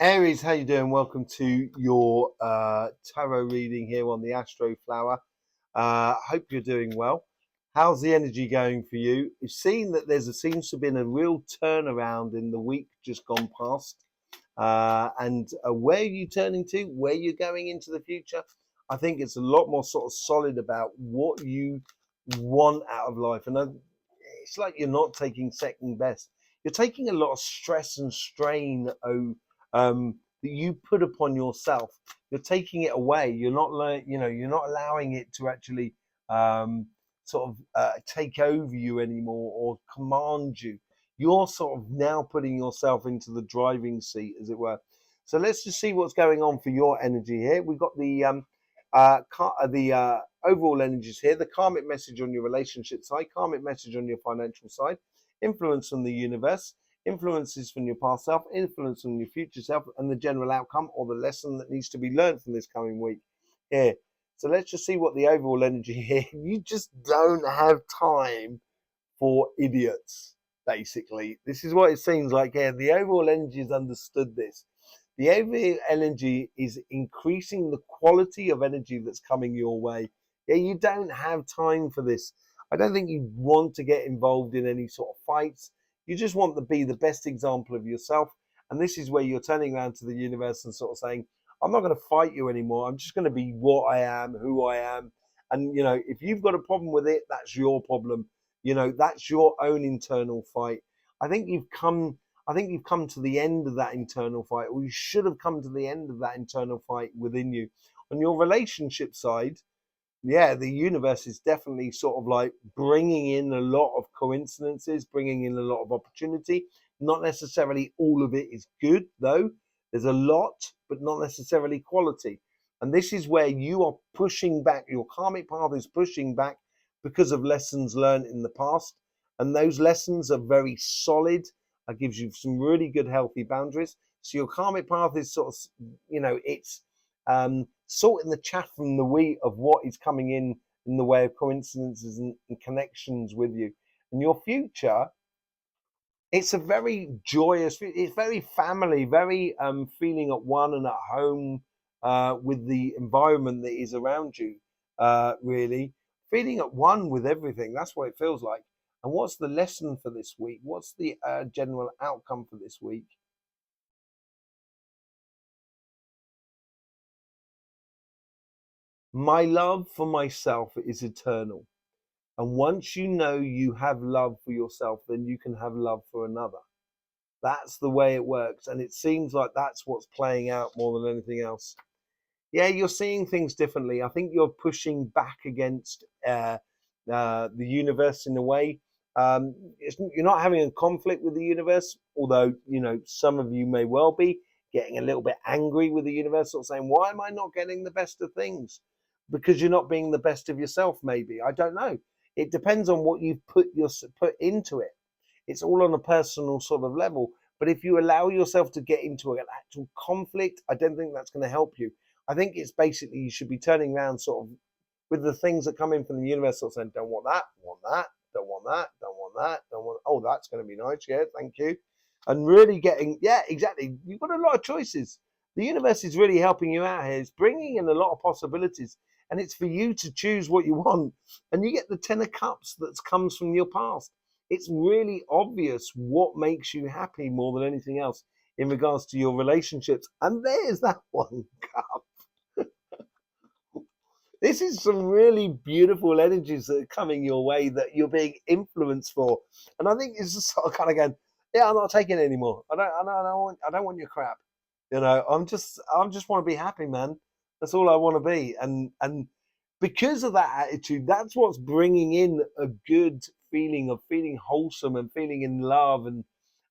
Aries, how you doing? Welcome to your tarot reading here on the Astroflower. Hope you're doing well. How's the energy going for you? You've seen that seems to have been a real turnaround in the week just gone past. And where are you turning to? Where you're going into the future? I think it's a lot more sort of solid about what you want out of life. And it's like you're not taking second best. You're taking a lot of stress and strain that you put upon yourself. You're taking it away. You're not you're not allowing it to actually take over you anymore or command you. You're sort of now putting yourself into the driving seat, as it were. So let's just see what's going on for your energy here. We've got the overall energies here, the karmic message on your relationship side, karmic message on your financial side, influence from the universe, influences from your past self, influence from your future self, and the general outcome or the lesson that needs to be learned from this coming week here. So let's just see what the overall energy here. You just don't have time for idiots, basically. This is what it seems like here. The overall energy has understood this. The overall energy is increasing the quality of energy that's coming your way. Yeah, you don't have time for this. I don't think you want to get involved in any sort of fights. You just want to be the best example of yourself. And this is where you're turning around to the universe and sort of saying, I'm not going to fight you anymore. I'm just going to be what I am, who I am. And, if you've got a problem with it, that's your problem. That's your own internal fight. I think you've come to the end of that internal fight, or you should have come to the end of that internal fight within you. On your relationship side, yeah, the universe is definitely sort of like bringing in a lot of coincidences, bringing in a lot of opportunity. Not necessarily all of it is good, though. There's a lot, but not necessarily quality. And this is where you are pushing back. Your karmic path is pushing back because of lessons learned in the past. And those lessons are very solid. That gives you some really good, healthy boundaries. So your karmic path is sort of, it's sorting the chaff from the wheat of what is coming in the way of coincidences and connections with you. And your future, it's a very joyous, it's very family, very feeling at one and at home with the environment that is around you, really. Feeling at one with everything, that's what it feels like. And what's the lesson for this week? What's the general outcome for this week? My love for myself is eternal. And once you know you have love for yourself, then you can have love for another. That's the way it works. And it seems like that's what's playing out more than anything else. Yeah, you're seeing things differently. I think you're pushing back against the universe in a way. You're not having a conflict with the universe, although, some of you may well be getting a little bit angry with the universe, sort of saying, why am I not getting the best of things? Because you're not being the best of yourself, maybe. I don't know. It depends on what you've put into it. It's all on a personal sort of level. But if you allow yourself to get into an actual conflict, I don't think that's going to help you. I think it's basically you should be turning around sort of with the things that come in from the universe, sort of saying, don't want that, want that, don't want that, don't want that, don't want, oh, that's going to be nice. Yeah, thank you. And really getting, yeah, exactly. You've got a lot of choices. The universe is really helping you out here. It's bringing in a lot of possibilities. And it's for you to choose what you want. And you get the Ten of Cups that comes from your past. It's really obvious what makes you happy more than anything else in regards to your relationships. And there's that one cup. This is some really beautiful energies that are coming your way that you're being influenced for. And I think it's just sort of kind of going, yeah, I'm not taking it anymore. I don't want your crap. I just want to be happy, man. That's all I want to be. And because of that attitude, that's what's bringing in a good feeling of feeling wholesome and feeling in love and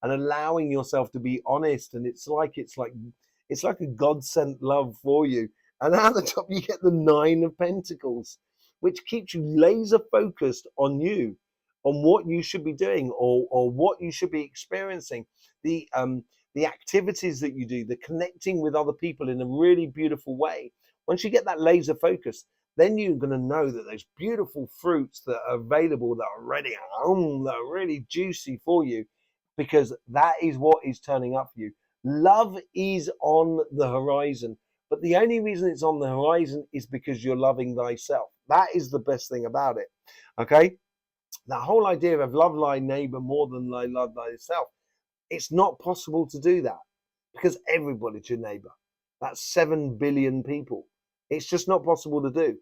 allowing yourself to be honest. And it's like a God sent love for you. And at the top, you get the Nine of Pentacles, which keeps you laser focused on you, on what you should be doing or what you should be experiencing. The activities that you do, the connecting with other people in a really beautiful way. Once you get that laser focus, then you're going to know that those beautiful fruits that are available, that are ready, that are really juicy for you, because that is what is turning up for you. Love is on the horizon, but the only reason it's on the horizon is because you're loving thyself. That is the best thing about it. Okay, that whole idea of love thy neighbor more than thy love thyself, it's not possible to do that because everybody's your neighbor. That's 7 billion people. It's just not possible to do.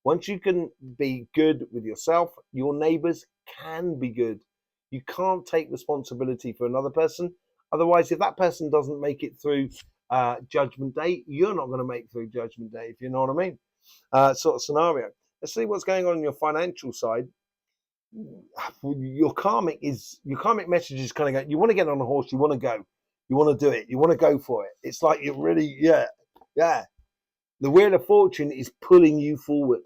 Once you can be good with yourself, your neighbors can be good. You can't take responsibility for another person. Otherwise, if that person doesn't make it through Judgment Day, you're not going to make through Judgment Day, if you know what I mean. Sort of scenario. Let's see what's going on your financial side. Your karmic message is kind of go, you want to get on a horse, you want to go, you want to do it, you want to go for it. It's like you really, yeah. The wheel of fortune is pulling you forward,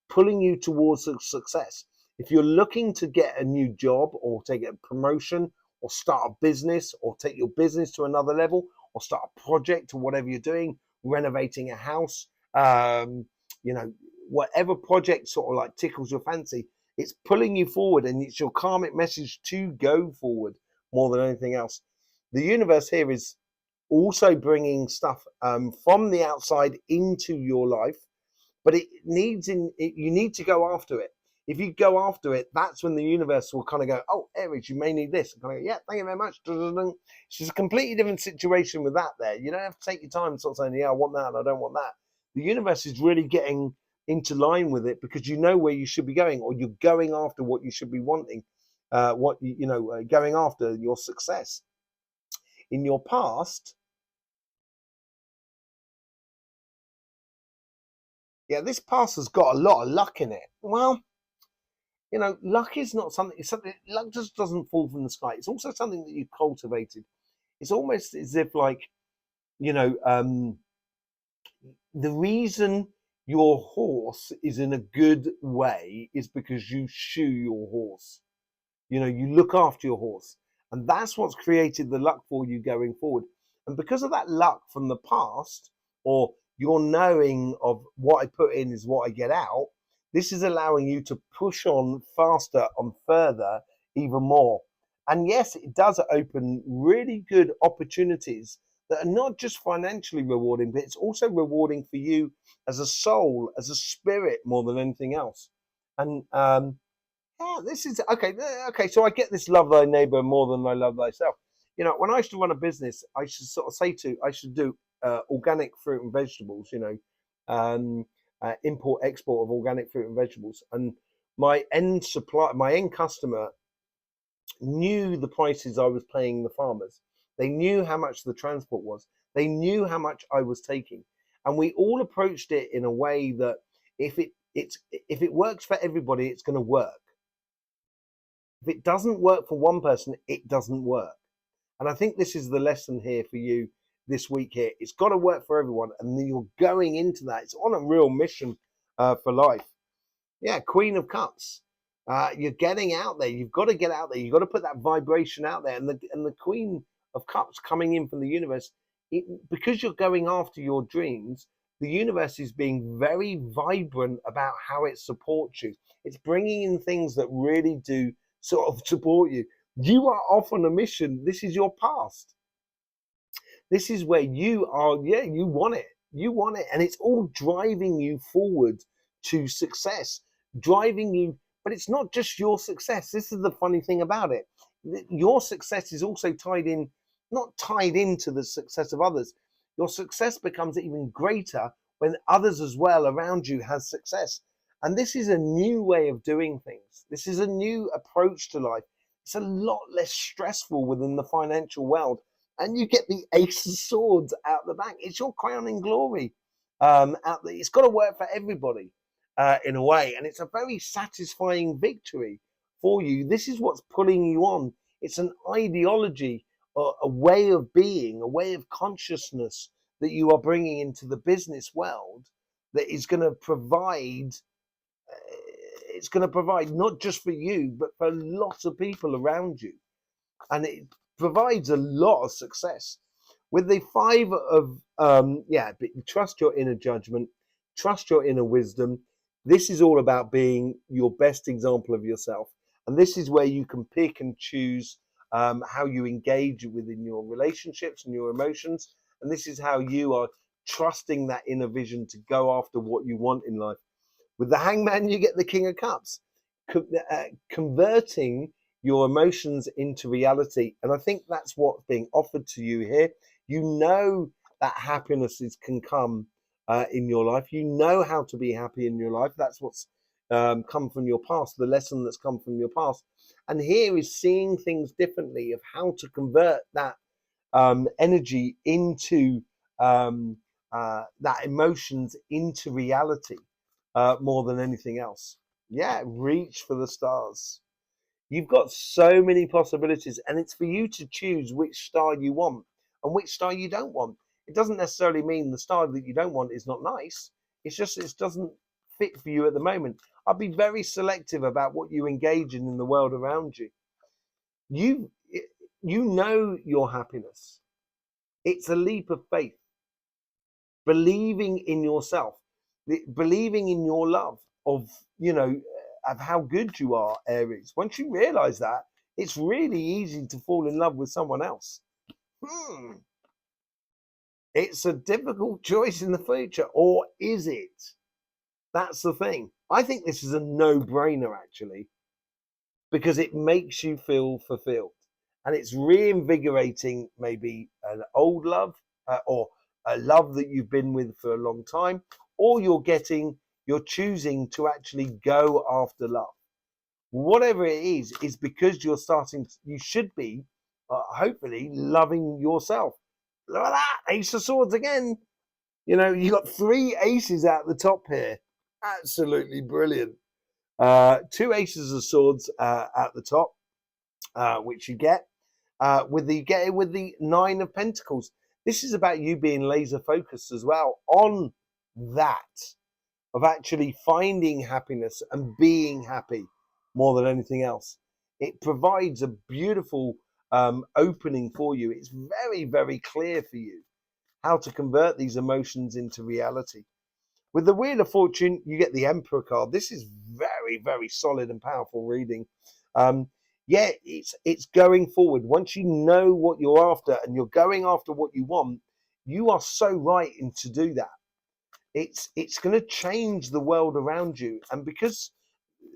pulling you towards success. If you're looking to get a new job or take a promotion or start a business or take your business to another level or start a project or whatever you're doing, renovating a house, you know, whatever project sort of like tickles your fancy, it's pulling you forward and it's your karmic message to go forward more than anything else. The universe here is also bringing stuff from the outside into your life, but you need to go after it. If you go after it, that's when the universe will kind of go, oh, Aries, you may need this. And kind of go, yeah, thank you very much. It's just a completely different situation with that there. You don't have to take your time and sort of saying, yeah, I want that and I don't want that. The universe is really getting into line with it because you know where you should be going, or you're going after what you should be wanting, going after your success. In your past, yeah, this past has got a lot of luck in it. Well, luck is not something. It's something. Luck just doesn't fall from the sky. It's also something that you've cultivated. It's almost as if, like, you know, the reason your horse is in a good way is because you shoe your horse. You look after your horse, and that's what's created the luck for you going forward. And because of that luck from the past, or your knowing of what I put in is what I get out, this is allowing you to push on faster and further, even more. And yes, it does open really good opportunities that are not just financially rewarding, but it's also rewarding for you as a soul, as a spirit, more than anything else. And yeah, this is okay. Okay, so I get this: love thy neighbor more than thy love thyself. When I used to run a business, I should sort of I should do organic fruit and vegetables. Import export of organic fruit and vegetables, and my end customer knew the prices I was paying the farmers. They knew how much the transport was. They knew how much I was taking, and we all approached it in a way that if it works for everybody, it's going to work. If it doesn't work for one person, it doesn't work. And I think this is the lesson here for you this week here. It's got to work for everyone. And then you're going into that. It's on a real mission for life. Yeah, Queen of Cups. You're getting out there. You've got to get out there. You've got to put that vibration out there. And the Queen of Cups coming in from the universe, because you're going after your dreams, the universe is being very vibrant about how it supports you. It's bringing in things that really do sort of support you. You are off on a mission. This is your past. This is where you are. Yeah, you want it. You want it. And it's all driving you forward to success, driving you. But it's not just your success. This is the funny thing about it. Your success is also not tied into the success of others. Your success becomes even greater when others as well around you has success. And this is a new way of doing things. This is a new approach to life. It's a lot less stressful within the financial world. And you get the Ace of Swords out the back. It's your crowning glory. It's got to work for everybody in a way. And it's a very satisfying victory for you. This is what's pulling you on. It's an ideology, a way of being, a way of consciousness that you are bringing into the business world that is going to provide it's going to provide not just for you, but for lots of people around you. And it provides a lot of success. With the 5 of, but trust your inner judgment, trust your inner wisdom. This is all about being your best example of yourself. And this is where you can pick and choose how you engage within your relationships and your emotions. And this is how you are trusting that inner vision to go after what you want in life. With the Hangman, you get the King of Cups, converting your emotions into reality. And I think that's what's being offered to you here. You know that can come in your life. You know how to be happy in your life. That's what's come from your past, the lesson that's come from your past. And here is seeing things differently, of how to convert that energy into that emotions into reality, more than anything else. Yeah, reach for the stars. You've got so many possibilities, and it's for you to choose which star you want and which star you don't want. It doesn't necessarily mean the star that you don't want is not nice. It's just it doesn't fit for you at the moment. I'd be very selective about what you engage in the world around you. You you know your happiness. It's a leap of faith, believing in yourself, believing in your love of, of how good you are, Aries. Once you realize that, it's really easy to fall in love with someone else. It's a difficult choice in the future, or is it? That's the thing. I think this is a no-brainer, actually, because it makes you feel fulfilled, and it's reinvigorating maybe an old love, or a love that you've been with for a long time, or you're choosing to actually go after love. Whatever it is because you should be, hopefully, loving yourself. Look at that, Ace of Swords again. You got 3 aces at the top here. Absolutely brilliant. 2 aces of swords at the top, which you get with the 9 of Pentacles. This is about you being laser focused as well on that, of actually finding happiness and being happy more than anything else. It provides a beautiful opening for you. It's very, very clear for you how to convert these emotions into reality. With the Wheel of Fortune, you get the Emperor card. This is very, very solid and powerful reading. Yeah, it's going forward. Once you know what you're after and you're going after what you want, you are so right in to do that. It's going to change the world around you, and because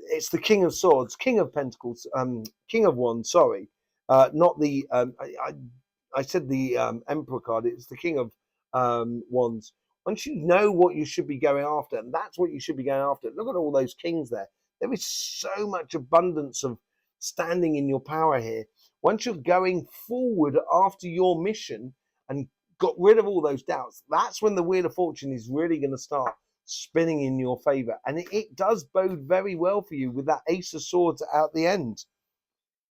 it's the King of Swords, King of Pentacles, King of Wands. Sorry, not the. I said the Emperor card. It's the King of Wands. Once you know what you should be going after, and that's what you should be going after. Look at all those kings there. There is so much abundance of standing in your power here. Once you're going forward after your mission and got rid of all those doubts, that's when the Wheel of Fortune is really going to start spinning in your favor. And it does bode very well for you with that Ace of Swords at the end.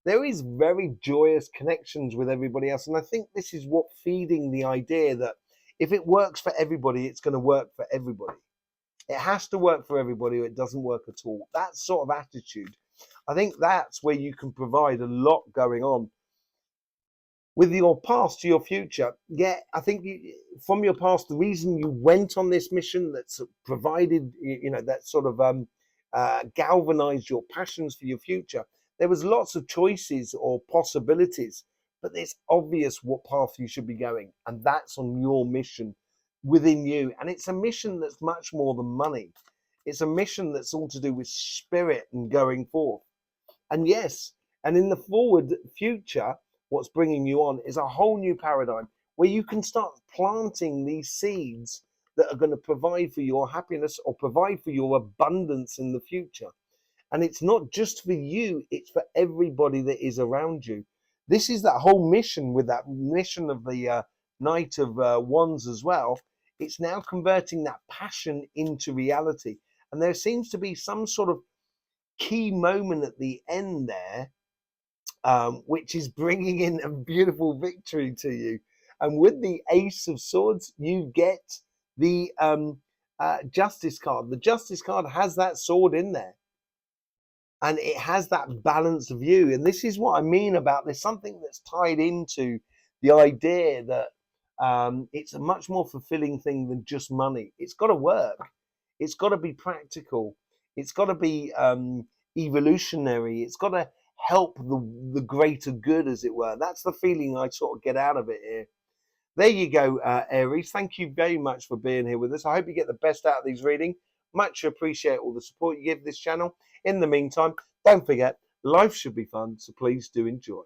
There is very joyous connections with everybody else. And I think this is what feeding the idea that if it works for everybody, it's going to work for everybody. It has to work for everybody, or it doesn't work at all. That sort of attitude, I think that's where you can provide a lot going on. With your past to your future, yeah, I think from your past, the reason you went on this mission that's provided, that sort of galvanized your passions for your future, there was lots of choices or possibilities, but it's obvious what path you should be going, and that's on your mission within you. And it's a mission that's much more than money. It's a mission that's all to do with spirit and going forth. And yes, and in the forward future, what's bringing you on is a whole new paradigm where you can start planting these seeds that are going to provide for your happiness or provide for your abundance in the future. And it's not just for you, it's for everybody that is around you. This is that whole mission, with that mission of the Knight of Wands as well. It's now converting that passion into reality. And there seems to be some sort of key moment at the end there, which is bringing in a beautiful victory to you. And with the Ace of Swords, you get the Justice card. The Justice card has that sword in there, and it has that balanced view. And this is what I mean about there's something that's tied into the idea that it's a much more fulfilling thing than just money. It's got to work. It's got to be practical. It's got to be evolutionary. It's got to help the greater good, as it were. That's the feeling I sort of get out of it here. There you go, Aries. Thank you very much for being here with us. I hope you get the best out of these readings. Much appreciate all the support you give this channel. In the meantime, don't forget, life should be fun, so please do enjoy.